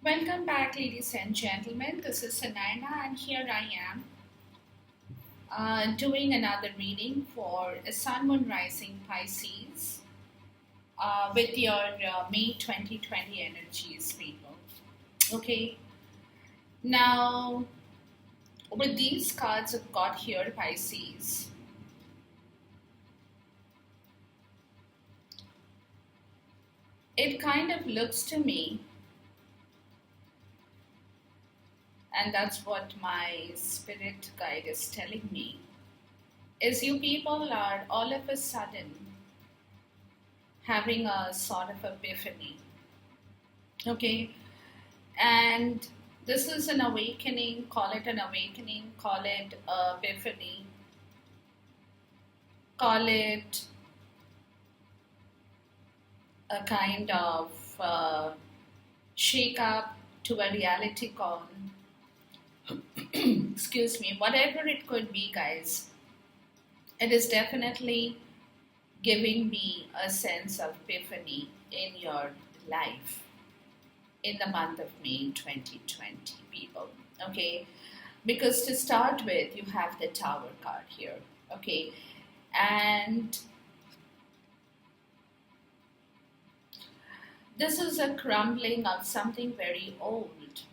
Welcome back, ladies and gentlemen. This is Sanayana, and here I am doing another reading for a Sun Moon Rising Pisces with your May 2020 energies, people. Okay, now with these cards I've got here, Pisces, it kind of looks to me, and that's what my spirit guide is telling me, is you people are all of a sudden having a sort of epiphany. Okay, and this is an awakening, call it an awakening, call it a epiphany, call it a kind of shake up to a reality call. Excuse me, whatever it could be, guys, it is definitely giving me a sense of epiphany in your life in the month of May 2020, people. Okay, because to start with, you have the Tower card here. Okay, and this is a crumbling of something very old,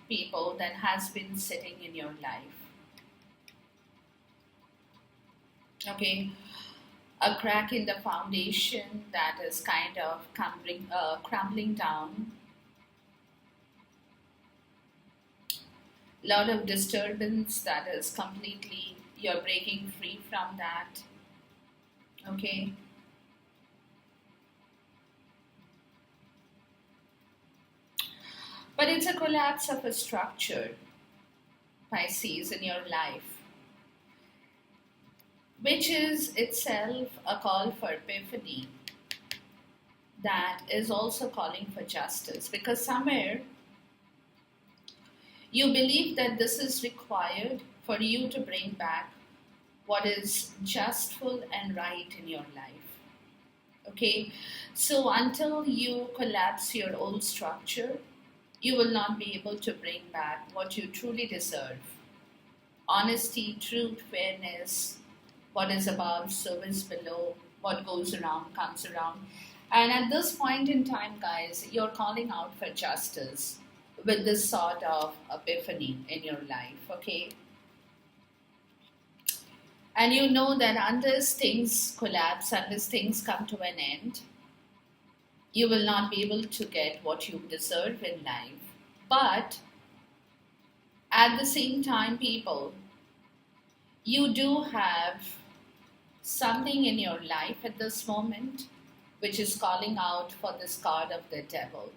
people, that has been sitting in your life. Okay, a crack in the foundation that is kind of crumbling down. Lot of disturbance that is completely, you're breaking free from that. Okay, but it's a collapse of a structure, Pisces, in your life, which is itself a call for epiphany that is also calling for justice, because somewhere you believe that this is required for you to bring back what is justful and right in your life. Okay, so until you collapse your old structure, you will not be able to bring back what you truly deserve: honesty, truth, fairness, what is above, so is below, what goes around comes around. And at this point in time, guys, you're calling out for justice with this sort of epiphany in your life, okay? And you know that unless things collapse, unless things come to an end, you will not be able to get what you deserve in life. But at the same time, people, you do have something in your life at this moment which is calling out for this card of the devil.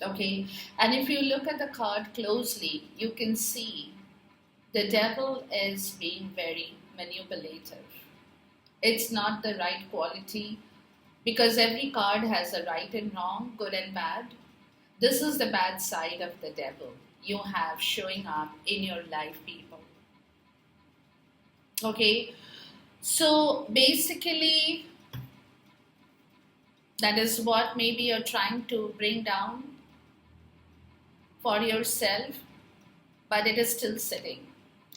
Okay, and if you look at the card closely, you can see the devil is being very manipulative. It's not the right quality, because every card has a right and wrong, good and bad. This is the bad side of the devil you have showing up in your life, people. Okay, so basically, that is what maybe you're trying to bring down for yourself, but it is still sitting.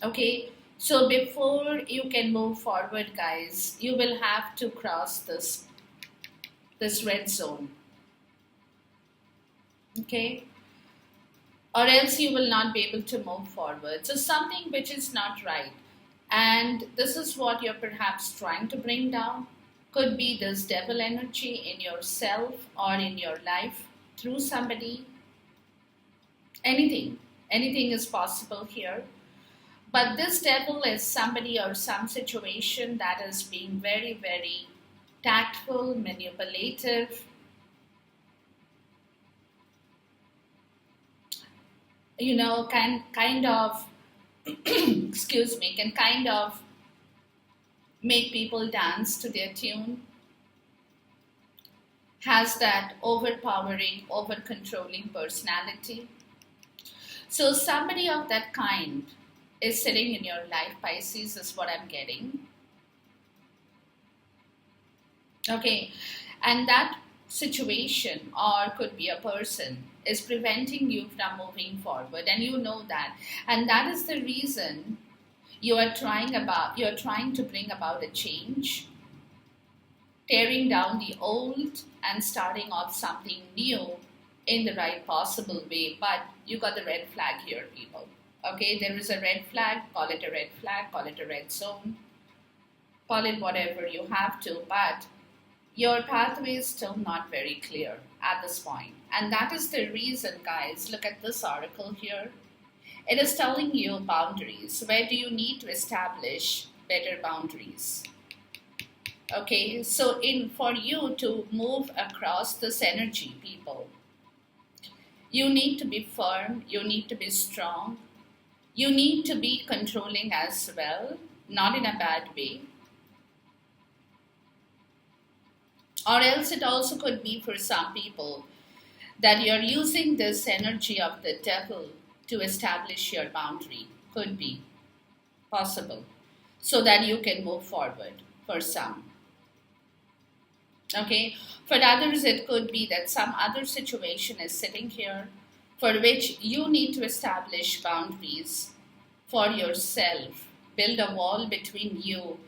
Okay, so before you can move forward, guys, you will have to cross this red zone. Okay, or else you will not be able to move forward. So something which is not right, and this is what you're perhaps trying to bring down, could be this devil energy in yourself or in your life through somebody. Anything is possible here. But this devil is somebody or some situation that is being very, very tactful, manipulative, can kind of excuse me, can kind of make people dance to their tune, has that overpowering, over controlling personality. So somebody of that kind is sitting in your life, Pisces, is what I'm getting. Okay, and that situation or could be a person is preventing you from moving forward, and you know that, and that is the reason you're trying to bring about a change, tearing down the old and starting off something new in the right possible way. But you got the red flag here, people. Okay, there is a red flag, call it a red flag, call it a red zone, call it whatever you have to, but your pathway is still not very clear at this point. And that is the reason, guys. Look at this article here. It is telling you boundaries. Where do you need to establish better boundaries? Okay, so in for you to move across this energy, people, you need to be firm, you need to be strong, you need to be controlling as well, not in a bad way. Or else it also could be for some people that you're using this energy of the devil to establish your boundary. Could be possible. So that you can move forward for some. Okay, for others, it could be that some other situation is sitting here for which you need to establish boundaries for yourself, build a wall between you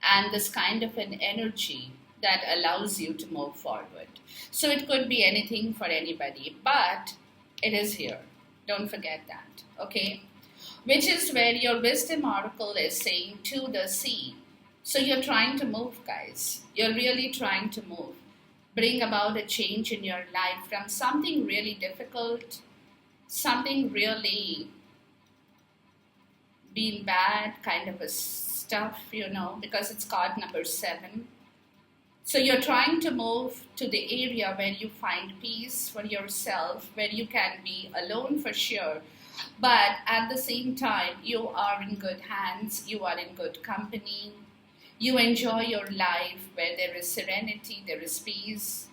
and this kind of an energy that allows you to move forward. So it could be anything for anybody, but it is here. Don't forget that, okay? Which is where your wisdom oracle is saying to the sea. So you're trying to move, guys. You're really trying to move. Bring about a change in your life from something really difficult, something really being bad, kind of a stuff, because it's card number 7. So you're trying to move to the area where you find peace for yourself, where you can be alone for sure, but at the same time, you are in good hands, you are in good company. You enjoy your life where there is serenity, there is peace.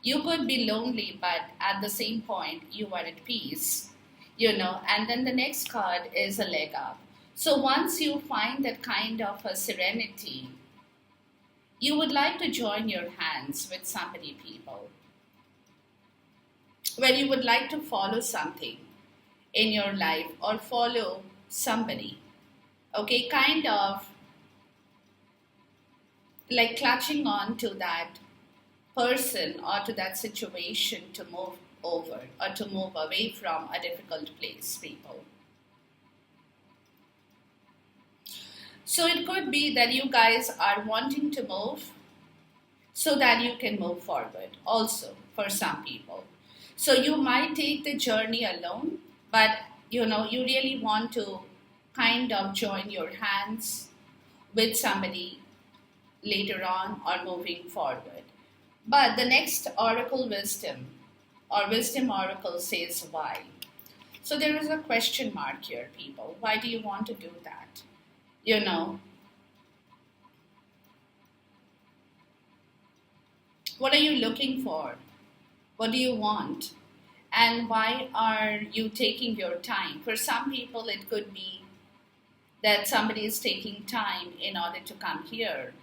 You could be lonely, but at the same point, you are at peace, And then the next card is a leg up. So once you find that kind of a serenity, you would like to join your hands with somebody, people, where you would like to follow something in your life or follow somebody, okay, kind of like clutching on to that person or to that situation to move over or to move away from a difficult place, people. So it could be that you guys are wanting to move so that you can move forward also for some people. So you might take the journey alone, but you really want to kind of join your hands with somebody later on or moving forward. But the next oracle wisdom or wisdom oracle says why. So there is a question mark here, people. Why do you want to do that? What are you looking for? What do you want? And why are you taking your time? For some people, it could be that somebody is taking time in order to come here.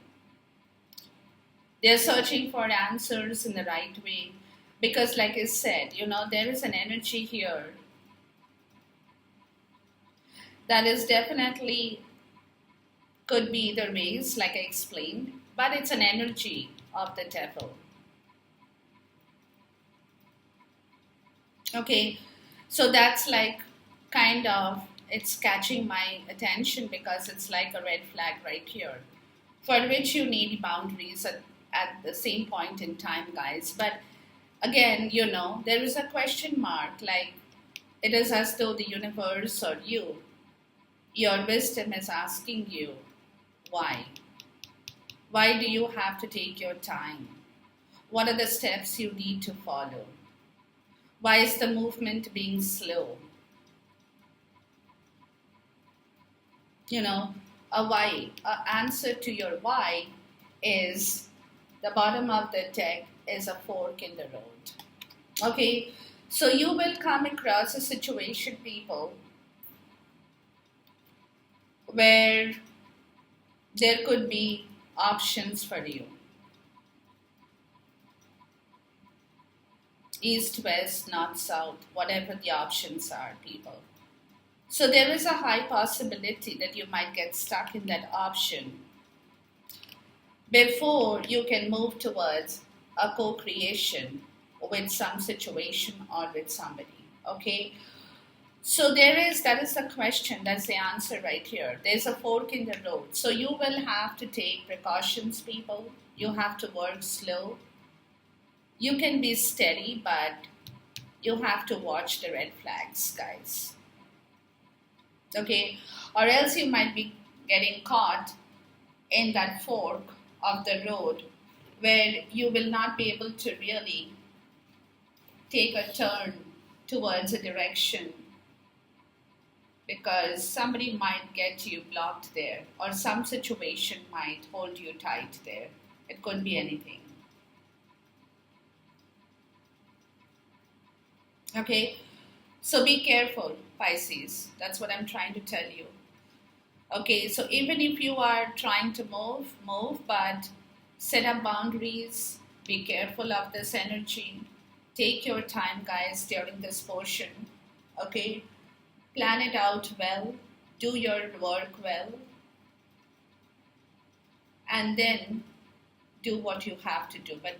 They're searching for answers in the right way. Because like I said, there is an energy here that is definitely could be either ways, like I explained, but it's an energy of the devil. Okay, so that's like kind of, it's catching my attention because it's like a red flag right here, for which you need boundaries at the same point in time, guys. But again, there is a question mark, like it is as though the universe or your wisdom is asking you, why? Why do you have to take your time? What are the steps you need to follow? Why is the movement being slow? A why, an answer to your why is the bottom of the deck is a fork in the road. Okay, so you will come across a situation, people, where there could be options for you. east, west, north, south, whatever the options are, people. So there is a high possibility that you might get stuck in that option before you can move towards a co-creation with some situation or with somebody. Okay, so that is the question, that's the answer right here. There's a fork in the road, so you will have to take precautions, people. You have to work slow. You can be steady, but you have to watch the red flags, guys. Okay, or else you might be getting caught in that fork of the road where you will not be able to really take a turn towards a direction because somebody might get you blocked there or some situation might hold you tight there. It could be anything. Okay, so be careful, Pisces. That's what I'm trying to tell you. Okay, so even if you are trying to move, but set up boundaries, be careful of this energy. Take your time, guys, during this portion. Okay, plan it out well, do your work well, and then do what you have to do. But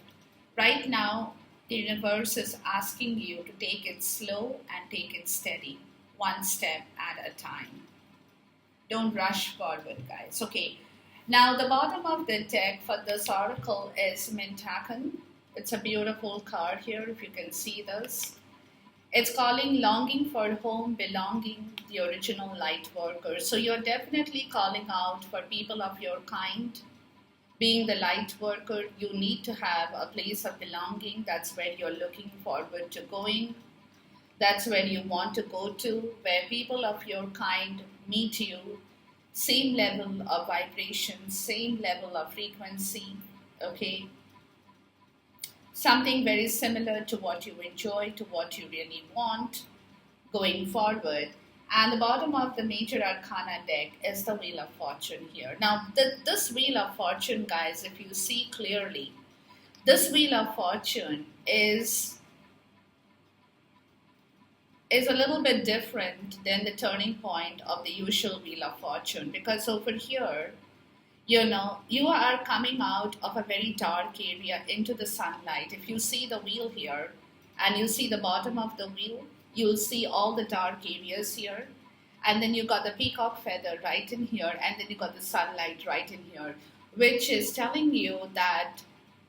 right now, the universe is asking you to take it slow and take it steady, one step at a time. Don't rush forward, guys. Okay, now the bottom of the deck for this oracle is Mintakan. It's a beautiful card here, if you can see this. It's calling longing for home, belonging, the original light worker. So you're definitely calling out for people of your kind. Being the light worker, you need to have a place of belonging. That's where you're looking forward to going. That's where you want to go to, where people of your kind meet you. Same level of vibration, same level of frequency, okay? Something very similar to what you enjoy, to what you really want going forward. And the bottom of the major arcana deck is the Wheel of Fortune here. Now, this Wheel of Fortune, guys, if you see clearly, this Wheel of Fortune is a little bit different than the turning point of the usual Wheel of Fortune, because over here, you are coming out of a very dark area into the sunlight. If you see the wheel here and you see the bottom of the wheel, you'll see all the dark areas here. And then you got the peacock feather right in here, and then you got the sunlight right in here, which is telling you that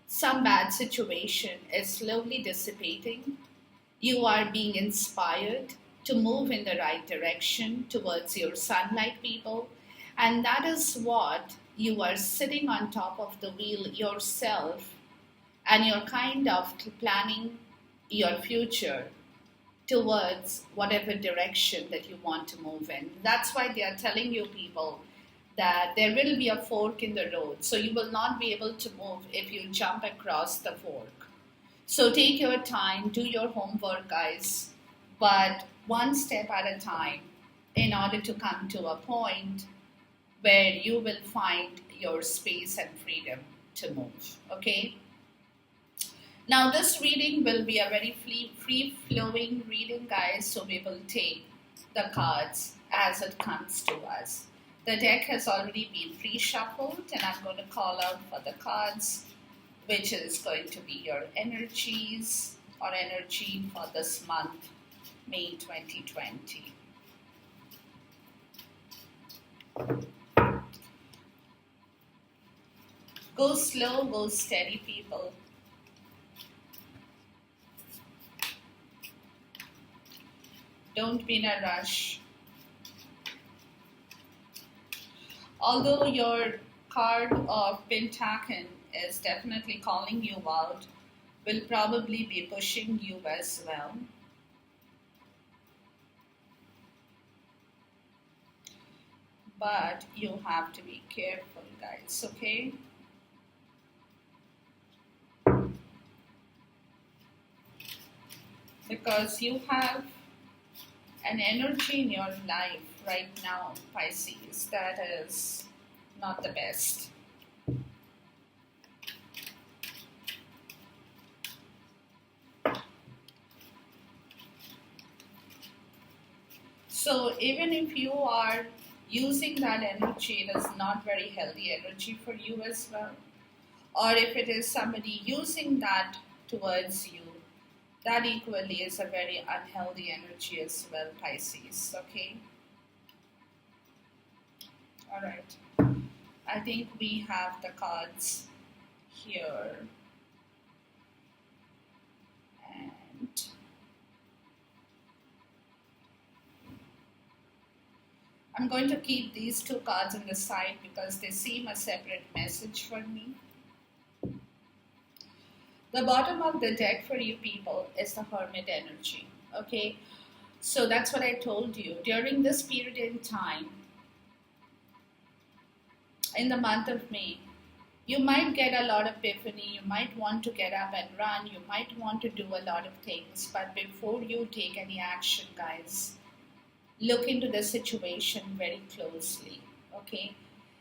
some bad situation is slowly dissipating. You are being inspired to move in the right direction towards your sunlight, people. And that is what you are sitting on top of the wheel yourself, and you're kind of planning your future towards whatever direction that you want to move in. That's why they are telling you, people, that there will be a fork in the road. So you will not be able to move if you jump across the fork. So take your time, do your homework, guys, but one step at a time in order to come to a point where you will find your space and freedom to move, okay? Now, this reading will be a very free-flowing reading, guys, so we will take the cards as it comes to us. The deck has already been pre-shuffled, and I'm going to call out for the cards, which is going to be your energies or energy for this month, May 2020. Go slow, go steady, people. Don't be in a rush. Although your card of Pentacle is definitely calling you out, will probably be pushing you as well. But you have to be careful, guys, okay? Because you have an energy in your life right now, Pisces, that is not the best. So even if you are using that energy, it is not very healthy energy for you as well. Or if it is somebody using that towards you, that equally is a very unhealthy energy as well, Pisces. Okay, all right. I think we have the cards here, and I'm going to keep these two cards on the side because they seem a separate message for me. The bottom of the deck for you people is the Hermit energy. Okay, so that's what I told you. During this period in time, in the month of May, you might get a lot of epiphany, you might want to get up and run, you might want to do a lot of things, but before you take any action, guys, look into the situation very closely. Okay,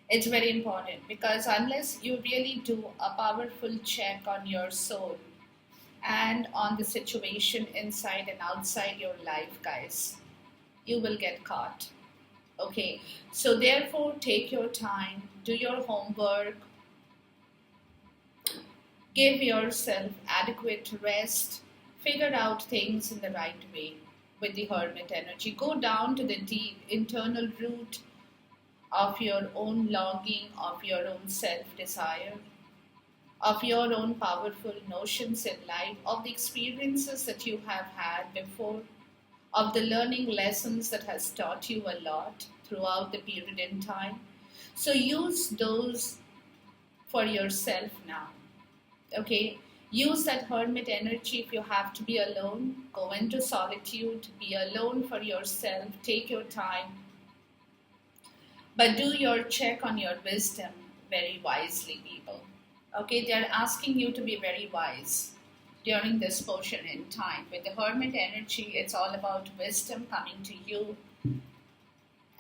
it's very important because unless you really do a powerful check on your soul and on the situation inside and outside your life, guys, you will get caught. Okay, so therefore take your time, do your homework, give yourself adequate rest, figure out things in the right way with the Hermit energy. Go down to the deep internal root of your own longing, of your own self desire, of your own powerful notions in life, of the experiences that you have had before, of the learning lessons that has taught you a lot throughout the period in time. So use those for yourself now. Okay, use that hermit energy. If you have to be alone, go into solitude, be alone for yourself, take your time, but do your check on your wisdom very wisely, people. Okay, they're asking you to be very wise during this portion in time. With the hermit energy, it's all about wisdom coming to you,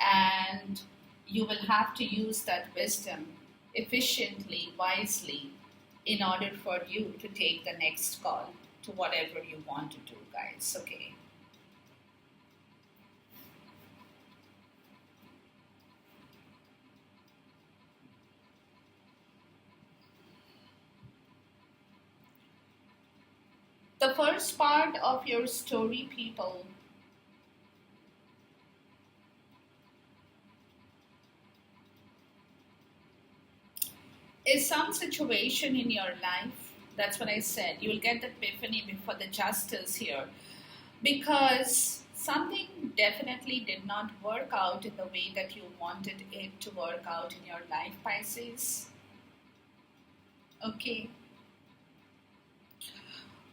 and you will have to use that wisdom efficiently, wisely, in order for you to take the next call to whatever you want to do, guys. Okay. The first part of your story, people, is some situation in your life. That's what I said. You will get the epiphany before the justice here because something definitely did not work out in the way that you wanted it to work out in your life, Pisces. Okay.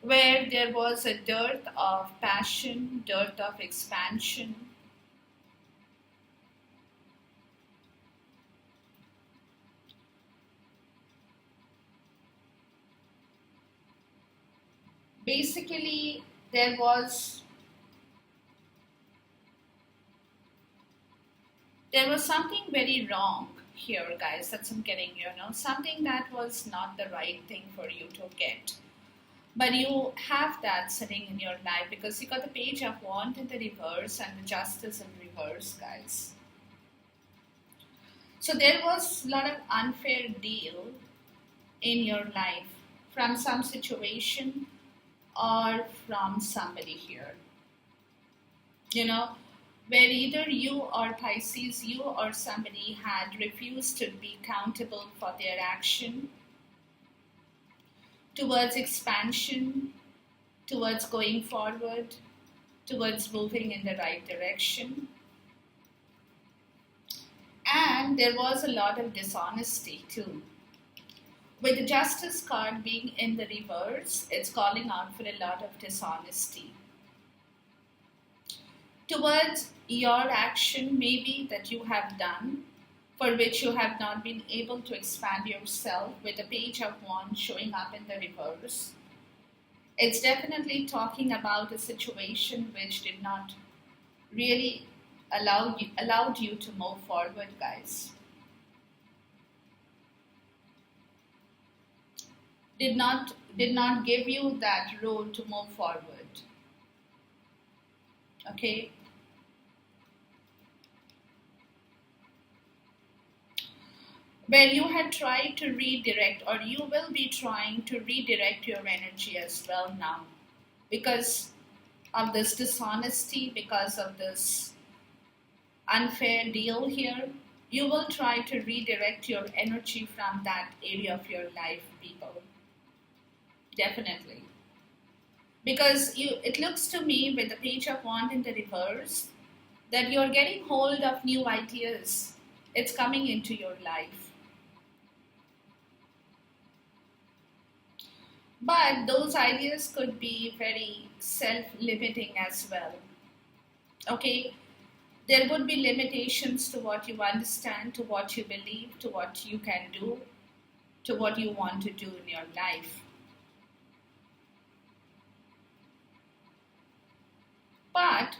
Where there was a dearth of passion, dearth of expansion. Basically, there was something very wrong here, guys. That's I'm getting, something that was not the right thing for you to get. But you have that sitting in your life because you got the page of wand in the reverse and the justice in reverse, guys. So there was a lot of unfair deal in your life from some situation or from somebody here. You know, where either you or Pisces, you or somebody had refused to be accountable for their action towards expansion, towards going forward, towards moving in the right direction. And there was a lot of dishonesty too. With the Justice card being in the reverse, it's calling out for a lot of dishonesty towards your action, maybe that you have done, for which you have not been able to expand yourself, with the page of wands showing up in the reverse. It's definitely talking about a situation which did not really allowed you to move forward, guys. Did not give you that road to move forward. Okay. where you had tried to redirect, or you will be trying to redirect your energy as well now, because of this dishonesty, because of this unfair deal here. You will try to redirect your energy from that area of your life, people. Definitely. Because it looks to me with the page of wand in the reverse that you're getting hold of new ideas. It's coming into your life. But those ideas could be very self-limiting as well. Okay, there would be limitations to what you understand, to what you believe, to what you can do, to what you want to do in your life. But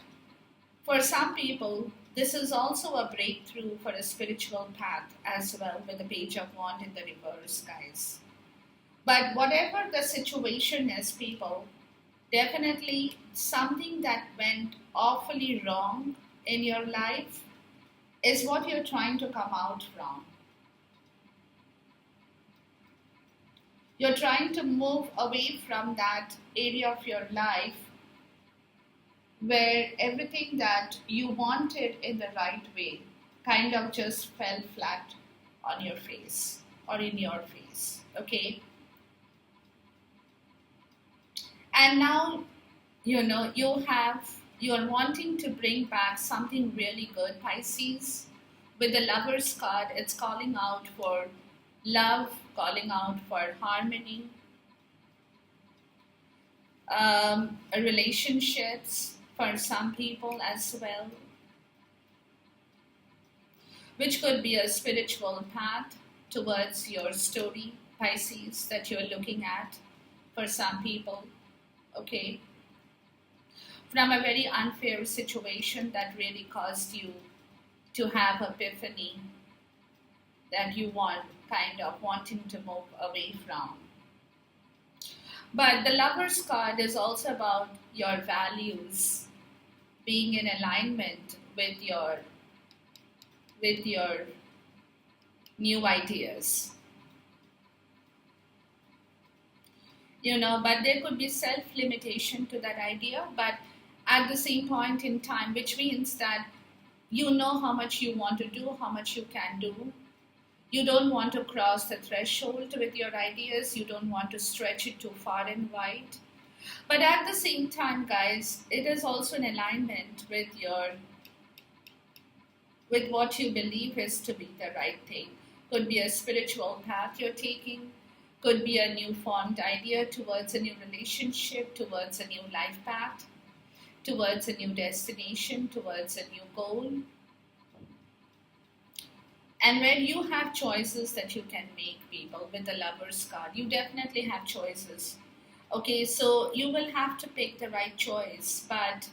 for some people, this is also a breakthrough for a spiritual path as well, with the page of wand in the reverse, guys. But whatever the situation is, people, definitely something that went awfully wrong in your life is what you're trying to come out from. You're trying to move away from that area of your life where everything that you wanted in the right way kind of just fell flat on your face or in your face. Okay? And now, you're wanting to bring back something really good, Pisces. With the Lover's card, it's calling out for love, calling out for harmony, relationships for some people as well, which could be a spiritual path towards your story, Pisces, that you're looking at for some people. Okay, from a very unfair situation that really caused you to have epiphany that you want, kind of wanting to move away from. But the Lover's card is also about your values being in alignment with your new ideas. But there could be self-limitation to that idea, but at the same point in time, which means that you know how much you want to do, how much you can do. You don't want to cross the threshold with your ideas. You don't want to stretch it too far and wide. But at the same time, guys, it is also in alignment with what you believe is to be the right thing. Could be a spiritual path you're taking, could be a new formed idea towards a new relationship, towards a new life path, towards a new destination, towards a new goal. And where you have choices that you can make, people, with the Lover's card, you definitely have choices. Okay, so you will have to pick the right choice, but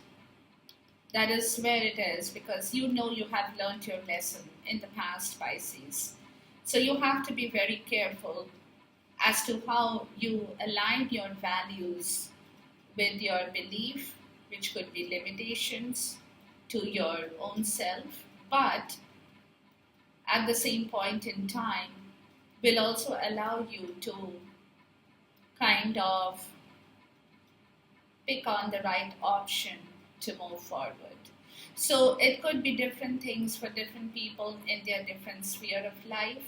that is where it is, because you have learned your lesson in the past, Pisces. So you have to be very careful as to how you align your values with your belief, which could be limitations to your own self, but at the same point in time will also allow you to kind of pick on the right option to move forward. So it could be different things for different people in their different sphere of life.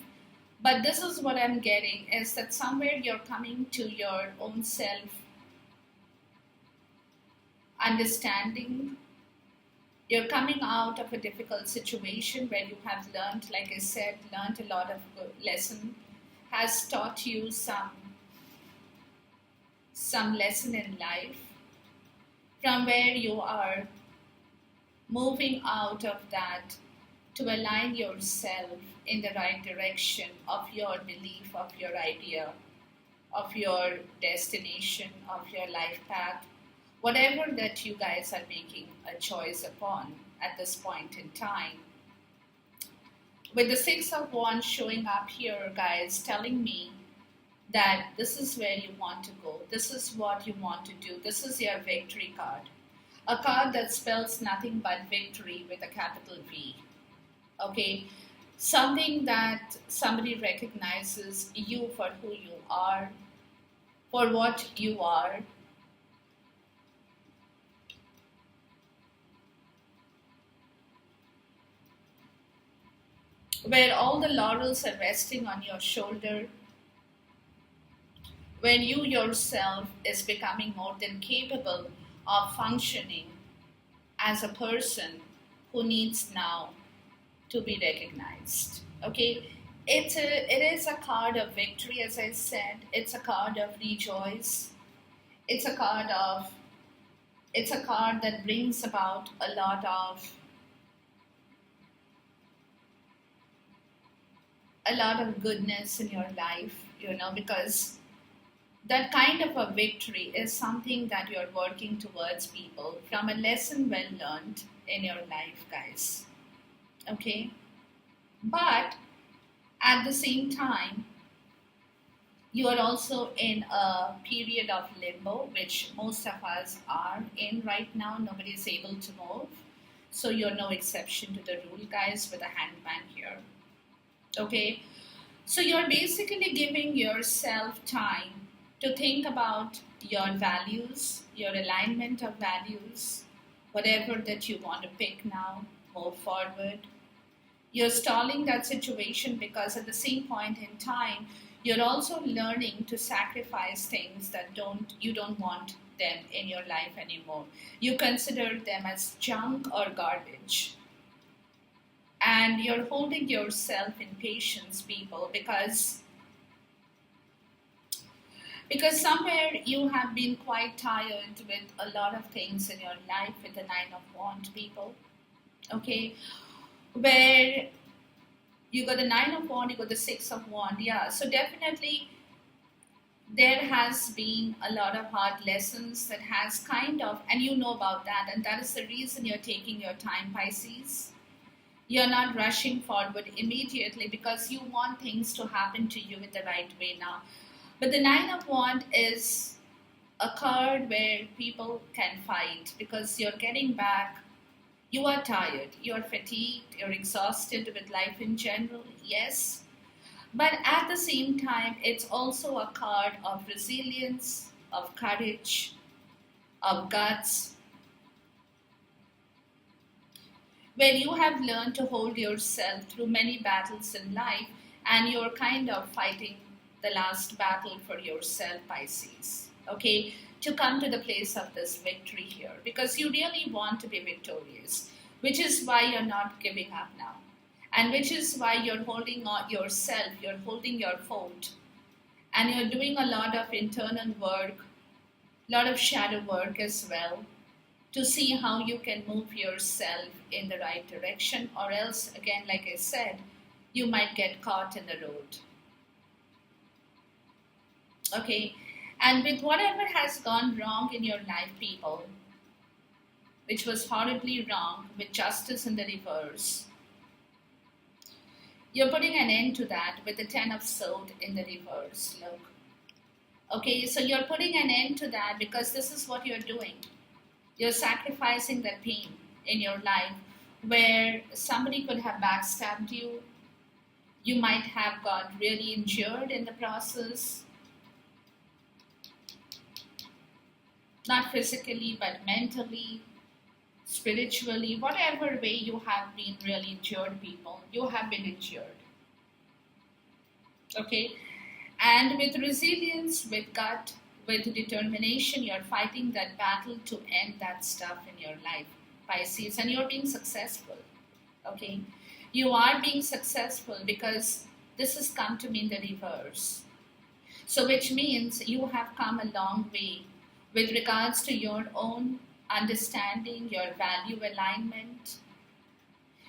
But this is what I'm getting, is that somewhere you're coming to your own self understanding. You're coming out of a difficult situation where you have learned, like I said, learned a lot of good lesson, has taught you some lesson in life, from where you are moving out of that to align yourself in the right direction of your belief, of your idea, of your destination, of your life path, whatever that you guys are making a choice upon at this point in time. With the Six of Wands showing up here, guys, telling me that this is where you want to go, this is what you want to do, this is your victory card. A card that spells nothing but victory with a capital V. Okay, something that somebody recognizes you for who you are, for what you are, where all the laurels are resting on your shoulder, when you yourself is becoming more than capable of functioning as a person who needs now to be recognized. Okay, it is a card of victory, as I said. It's a card of rejoice. It's a card of it's a card that brings about a lot of goodness in your life, because that kind of a victory is something that you're working towards, people, from a lesson well learned in your life, guys. Okay, but at the same time, you are also in a period of limbo, which most of us are in right now. Nobody is able to move. So you're no exception to the rule, guys, with a hangman here. Okay? So you're basically giving yourself time to think about your values, your alignment of values, whatever that you want to pick now, move forward. You're stalling that situation because at the same point in time, you're also learning to sacrifice things that you don't want them in your life anymore. You consider them as junk or garbage. And you're holding yourself in patience, people, because somewhere you have been quite tired with a lot of things in your life with the Nine of Wands, people. Okay, where you got the Nine of Wands, you got the Six of Wands. Yeah, so definitely there has been a lot of hard lessons that has kind of, and you know about that, and that is the reason you're taking your time, Pisces. You're not rushing forward immediately because you want things to happen to you in the right way now. But the Nine of Wands is a card where people can fight because you're getting back. You are tired, you're fatigued, you're exhausted with life in general, yes. But at the same time, it's also a card of resilience, of courage, of guts, where you have learned to hold yourself through many battles in life and you're kind of fighting the last battle for yourself, Pisces. Okay, to come to the place of this victory here because you really want to be victorious, which is why you're not giving up now, and which is why you're holding on yourself, you're holding your fort, and you're doing a lot of internal work, a lot of shadow work as well to see how you can move yourself in the right direction, or else, again, like I said, you might get caught in the road. Okay, and with whatever has gone wrong in your life, people, which was horribly wrong, with justice in the reverse, you're putting an end to that with the Ten of Swords in the reverse. Look. Okay, so you're putting an end to that because this is what you're doing. You're sacrificing the pain in your life where somebody could have backstabbed you. You might have got really injured in the process. Not physically, but mentally, spiritually, whatever way you have been really injured, people, you have been injured. Okay? And with resilience, with gut, with determination, you're fighting that battle to end that stuff in your life, Pisces, and you're being successful. Okay? You are being successful because this has come to me in the reverse. So, which means you have come a long way with regards to your own understanding, your value alignment,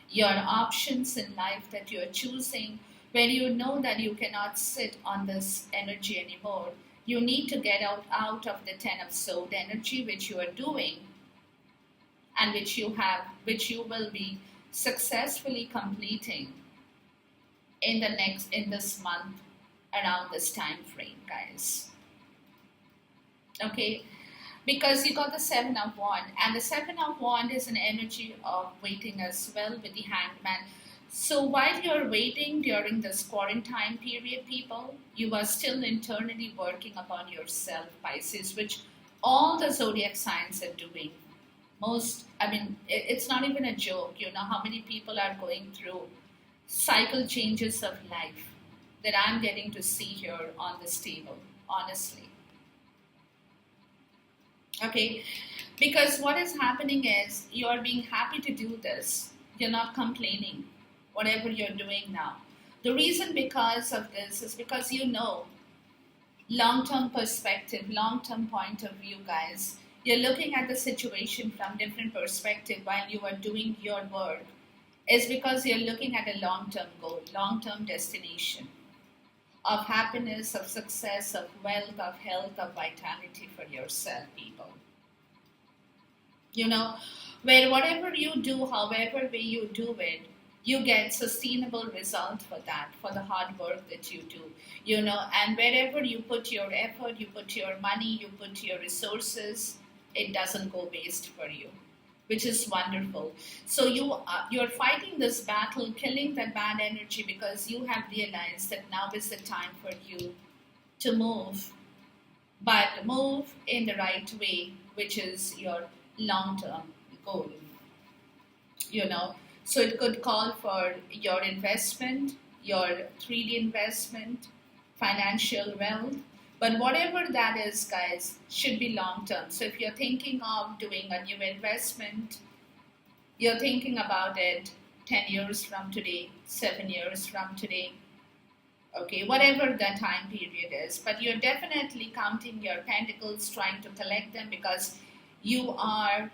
your options in life that you're choosing, when you know that you cannot sit on this energy anymore. You need to get out of the Ten of Swords energy, which you are doing, and which you will be successfully completing in this month around this time frame, guys. Okay, because you got the Seven of Wands, and the Seven of Wands is an energy of waiting as well with the Hangman. So while you're waiting during this quarantine period, people, you are still internally working upon yourself, Pisces, which all the zodiac signs are doing. Most, I mean, it's not even a joke. You know how many people are going through cycle changes of life that I'm getting to see here on this table, honestly. Okay, because what is happening is you're being happy to do this, you're not complaining, whatever you're doing now. The reason because of this is because you know long term perspective, long term point of view, guys. You're looking at the situation from different perspective while you are doing your work. Is because you're looking at a long term goal, long term destination of happiness, of success, of wealth, of health, of vitality for yourself, people. You know, where whatever you do, however way you do it, you get sustainable result for that, for the hard work that you do. You know, and wherever you put your effort, you put your money, you put your resources, it doesn't go waste for you, which is wonderful. So you're fighting this battle, killing that bad energy, because you have realized that now is the time for you to move, but move in the right way, which is your long-term goal. You know, so it could call for your investment, your 3D investment, financial wealth, but whatever that is, guys, should be long term. So if you're thinking of doing a new investment, you're thinking about it 10 years from today, 7 years from today, okay, whatever the time period is, but you're definitely counting your pentacles, trying to collect them, because you are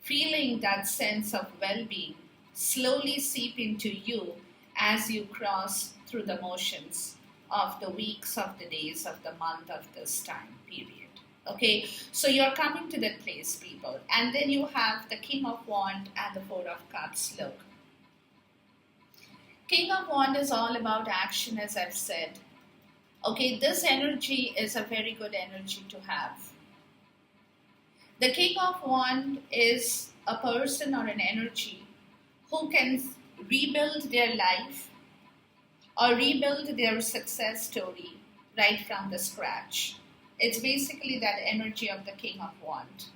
feeling that sense of well-being slowly seep into you as you cross through the motions of the weeks, of the days, of the month, of this time period. Okay, so you're coming to that place, people, and then you have the King of Wands and the Four of Cups. Look, King of Wands is all about action, as I've said. Okay, this energy is a very good energy to have. The King of Wands is a person or an energy who can rebuild their life or rebuild their success story right from the scratch. It's basically that energy of the King of Wands.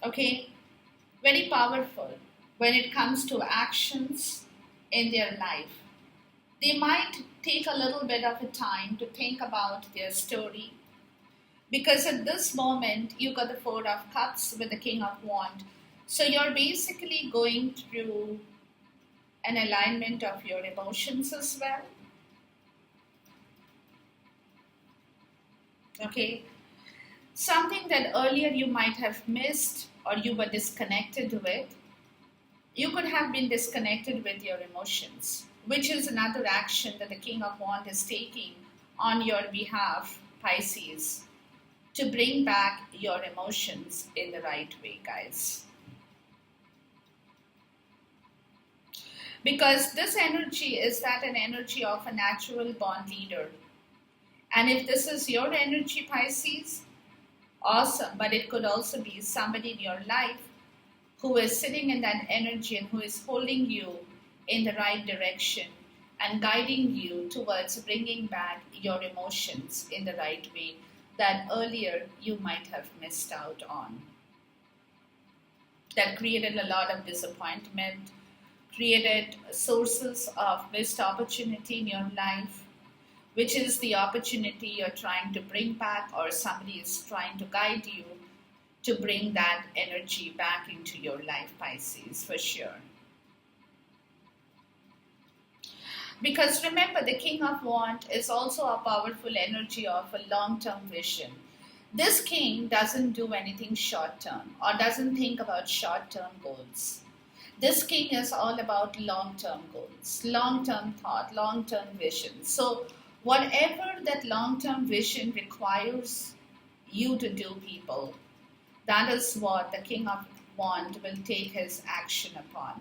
Okay, very powerful when it comes to actions in their life. They might take a little bit of a time to think about their story, because at this moment you got the Four of Cups with the King of Wands. So you're basically going through an alignment of your emotions as well. Okay, something that earlier you might have missed or you were disconnected with, you could have been disconnected with your emotions, which is another action that the King of Wands is taking on your behalf, Pisces, to bring back your emotions in the right way, guys. Because this energy is that an energy of a natural born leader. And if this is your energy, Pisces, awesome. But it could also be somebody in your life who is sitting in that energy and who is holding you in the right direction and guiding you towards bringing back your emotions in the right way that earlier you might have missed out on. That created a lot of disappointment, created sources of missed opportunity in your life, which is the opportunity you're trying to bring back, or somebody is trying to guide you to bring that energy back into your life, Pisces, for sure. Because remember, the King of Wands is also a powerful energy of a long-term vision. This king doesn't do anything short-term or doesn't think about short-term goals. This king is all about long-term goals, long-term thought, long-term vision. So whatever that long-term vision requires you to do, people, that is what the King of Wands will take his action upon.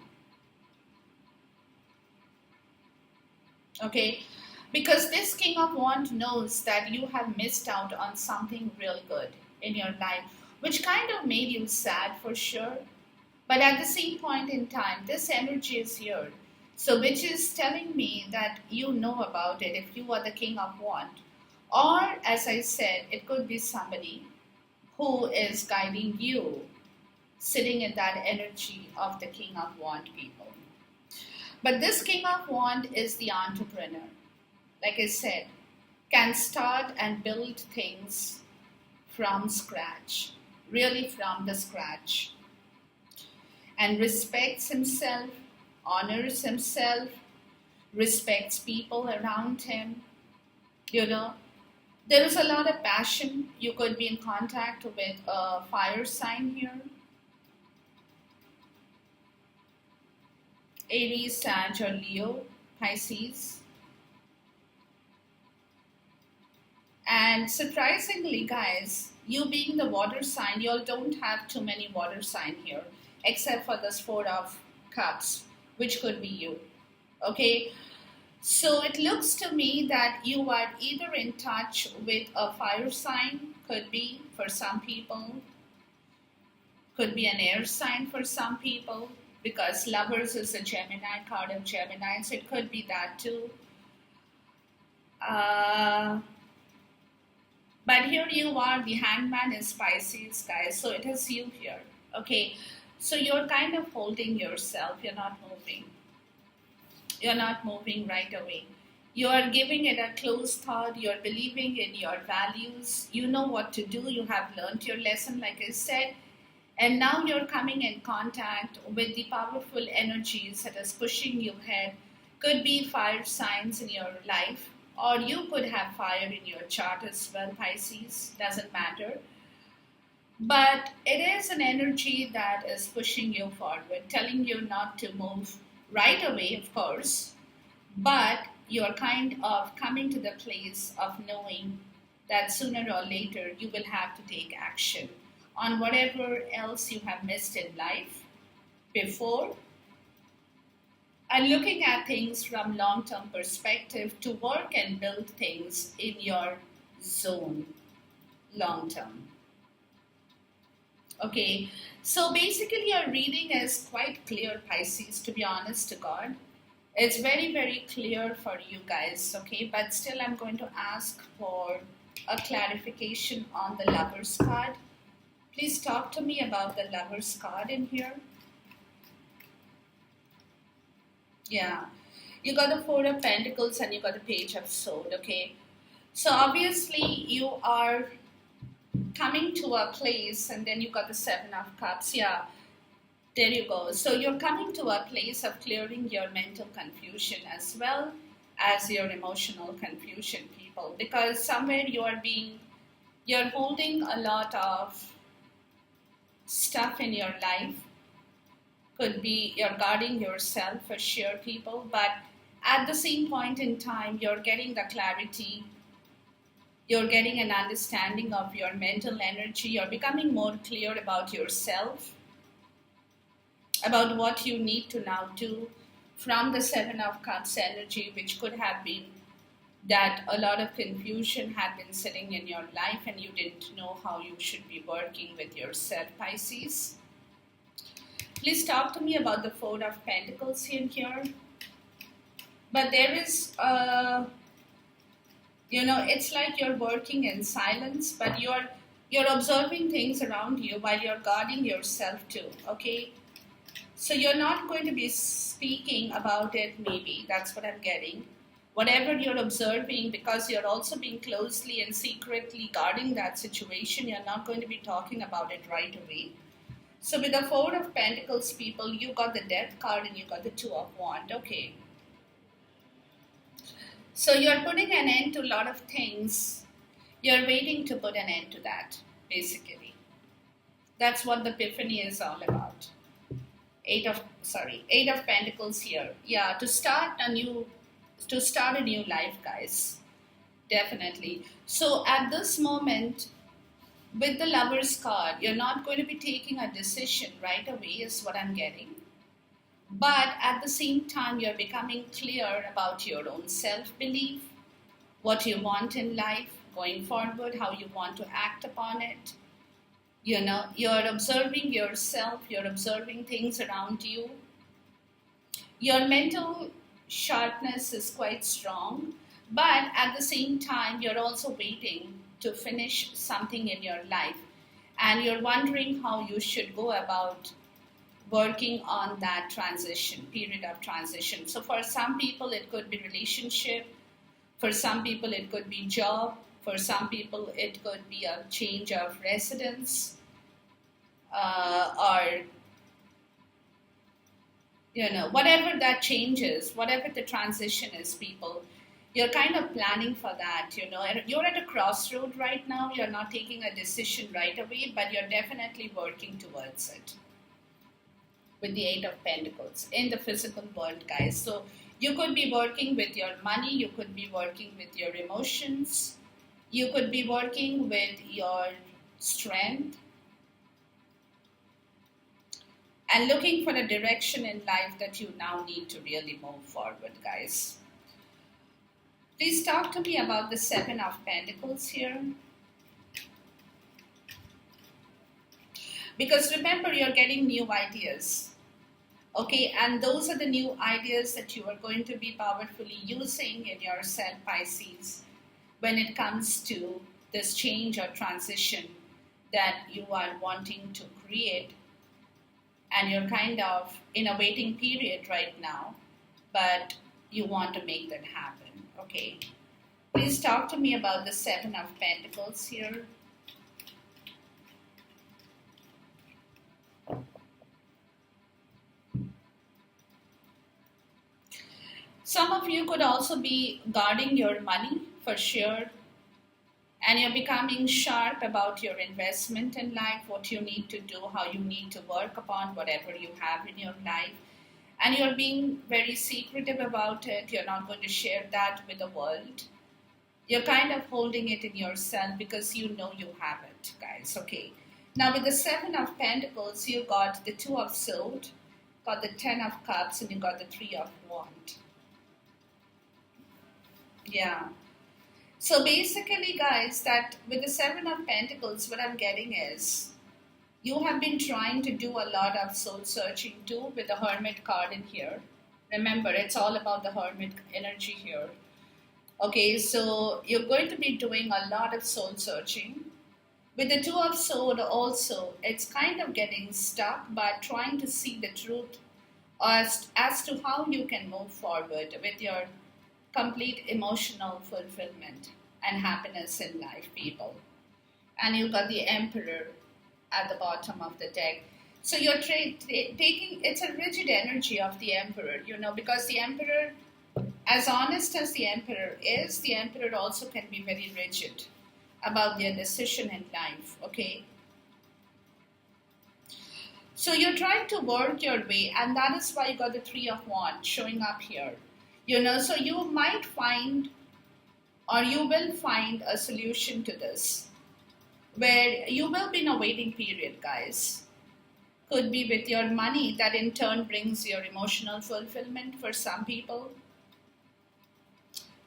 Okay, because this King of Wands knows that you have missed out on something real good in your life, which kind of made you sad for sure, But at the same point in time, this energy is here. So, which is telling me that you know about it if you are the King of Wands. Or, as I said, it could be somebody who is guiding you, sitting in that energy of the King of Wands people. But this King of Wands is the entrepreneur. Like I said, can start and build things from scratch, really from the scratch, and respects himself, honors himself, respects people around him. You know, there is a lot of passion. You could be in contact with a fire sign here. Aries, Sag, or Leo, Pisces. And surprisingly, guys, you being the water sign, you all don't have too many water sign here, except for this Four of Cups, which could be you. Okay, so it looks to me that you are either in touch with a fire sign, could be for some people, could be an air sign for some people, because Lovers is a Gemini, card of Gemini, so it could be that too. But here you are, the Hangman is Pisces, guys, so it is you here. Okay, so you're kind of holding yourself, you're not moving. You're not moving right away. You are giving it a close thought, you're believing in your values, you know what to do, you have learned your lesson, like I said, and now you're coming in contact with the powerful energies that is pushing you ahead. Could be fire signs in your life, or you could have fire in your chart as well, Pisces, doesn't matter. But it is an energy that is pushing you forward, telling you not to move right away, of course, but you're kind of coming to the place of knowing that sooner or later you will have to take action on whatever else you have missed in life before, and looking at things from long-term perspective to work and build things in your zone long-term. Okay, so basically your reading is quite clear, Pisces, to be honest to God. It's very, very clear for you guys, okay? But still I'm going to ask for a clarification on the Lover's card. Please talk to me about the Lover's card in here. Yeah, you got the Four of Pentacles and you got the Page of Swords, okay? So obviously you are coming to a place, and then you got the Seven of Cups. Yeah, there you go. So you're coming to a place of clearing your mental confusion as well as your emotional confusion, people, because somewhere you're holding a lot of stuff in your life. Could be you're guarding yourself for sure, people, but at the same point in time, you're getting the clarity, you're getting an understanding of your mental energy, you're becoming more clear about yourself, about what you need to now do from the Seven of Cups energy, which could have been that a lot of confusion had been sitting in your life and you didn't know how you should be working with yourself, Pisces. Please talk to me about the Four of Pentacles in here. But there is it's like you're working in silence, but you're observing things around you while you're guarding yourself too, okay? So you're not going to be speaking about it, maybe, that's what I'm getting. Whatever you're observing, because you're also being closely and secretly guarding that situation, you're not going to be talking about it right away. So with the Four of Pentacles, people, you got the Death card and you got the Two of Wands, okay? So you're putting an end to a lot of things. You're waiting to put an end to that, basically. That's what the Epiphany is all about. Eight of Pentacles here. Yeah, to start a new life, guys. Definitely. So at this moment, with the Lover's card, you're not going to be taking a decision right away, is what I'm getting. But at the same time, you're becoming clear about your own self-belief, what you want in life, going forward, how you want to act upon it. You're observing yourself, you're observing things around you. Your mental sharpness is quite strong, but at the same time, you're also waiting to finish something in your life, and you're wondering how you should go about working on that transition period of transition. So for some people it could be relationship, for some people it could be job, for some people it could be a change of residence, or whatever that change is, whatever the transition is, people, you're kind of planning for that. You're at a crossroad right now. You're not taking a decision right away, but you're definitely working towards it with the Eight of Pentacles in the physical world, guys. So you could be working with your money, you could be working with your emotions, you could be working with your strength, and looking for a direction in life that you now need to really move forward, guys. Please talk to me about the Seven of Pentacles here. Because remember, you're getting new ideas. Okay, and those are the new ideas that you are going to be powerfully using in yourself, Pisces, when it comes to this change or transition that you are wanting to create. And you're kind of in a waiting period right now, but you want to make that happen. Okay, please talk to me about the Seven of Pentacles here. Some of you could also be guarding your money for sure, and you're becoming sharp about your investment in life, what you need to do, how you need to work upon whatever you have in your life. And you're being very secretive about it. You're not going to share that with the world. You're kind of holding it in yourself because you know you have it, guys. Okay. Now with the Seven of Pentacles, you got the Two of Swords, got the Ten of Cups, and you got the Three of Wands. Yeah. So basically, guys, that with the Seven of Pentacles, what I'm getting is you have been trying to do a lot of soul searching too with the Hermit card in here. Remember, it's all about the Hermit energy here. Okay, so you're going to be doing a lot of soul searching. With the Two of Swords also, it's kind of getting stuck, but trying to see the truth as to how you can move forward with your complete emotional fulfillment and happiness in life, people. And you got the Emperor at the bottom of the deck. So you're taking, it's a rigid energy of the Emperor, because the Emperor, as honest as the Emperor is, the Emperor also can be very rigid about their decision in life, okay? So you're trying to work your way, and that is why you got the Three of Wands showing up here. So you might find, or you will find a solution to this, where you will be in a waiting period, guys. Could be with your money, that in turn brings your emotional fulfillment for some people.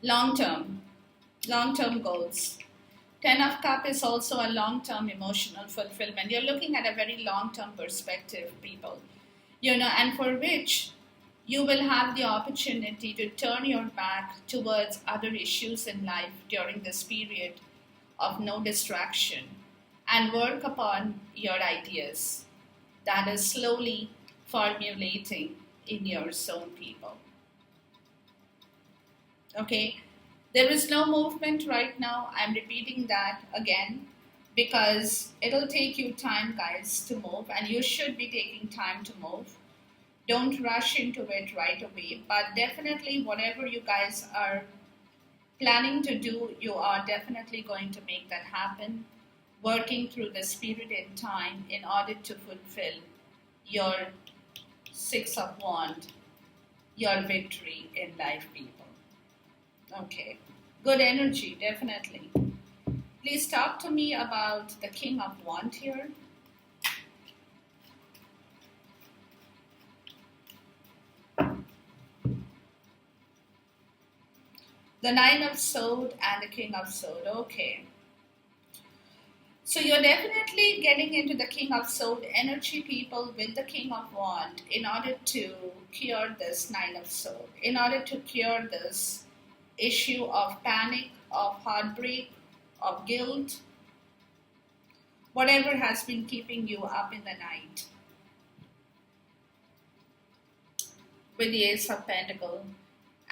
Long-term goals. Ten of Cups is also a long-term emotional fulfillment. You're looking at a very long-term perspective, people. And for which you will have the opportunity to turn your back towards other issues in life during this period of no distraction and work upon your ideas that is slowly formulating in your soul, people. Okay, there is no movement right now. I'm repeating that again because it'll take you time, guys, to move, and you should be taking time to move. Don't rush into it right away, but definitely whatever you guys are planning to do, you are definitely going to make that happen, working through this period in time in order to fulfill your Six of Wands, your victory in life, people. Okay, good energy, definitely. Please talk to me about the King of Wands here. The Nine of Swords and the King of Swords. Okay. So you're definitely getting into the King of Sword energy, people, with the King of Wand in order to cure this Nine of Sword, in order to cure this issue of panic, of heartbreak, of guilt, whatever has been keeping you up in the night. With the Ace of Pentacles,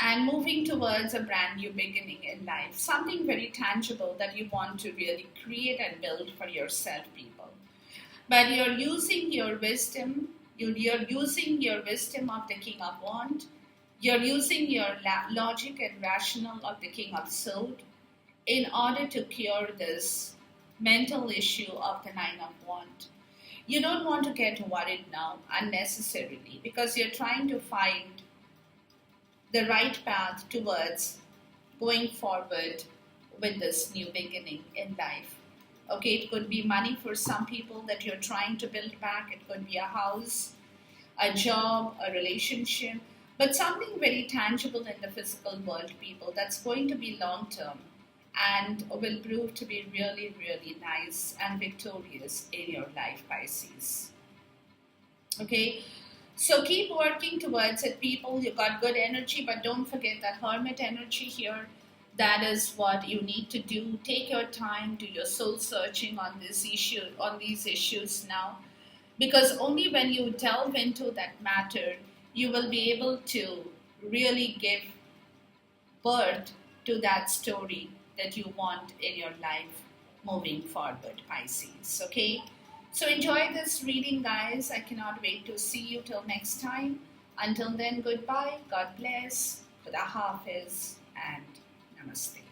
and moving towards a brand new beginning in life, something very tangible that you want to really create and build for yourself, people. But you're using your wisdom, you're using your wisdom of the King of Wands, you're using your logic and rational of the King of Sword in order to cure this mental issue of the Nine of Wands. You don't want to get worried now unnecessarily because you're trying to find the right path towards going forward with this new beginning in life. Okay, it could be money for some people that you're trying to build back, it could be a house, a job, a relationship, but something very tangible in the physical world, people, that's going to be long term and will prove to be really, really nice and victorious in your life, Pisces. Okay, so keep working towards it, people. You got good energy, but don't forget that hermit energy here. That is what you need to do. Take your time, do your soul searching on this issue, on these issues now, because only when you delve into that matter, you will be able to really give birth to that story that you want in your life moving forward, Pisces. Okay? So enjoy this reading, guys. I cannot wait to see you till next time. Until then, goodbye. God bless. Khuda Hafiz and Namaste.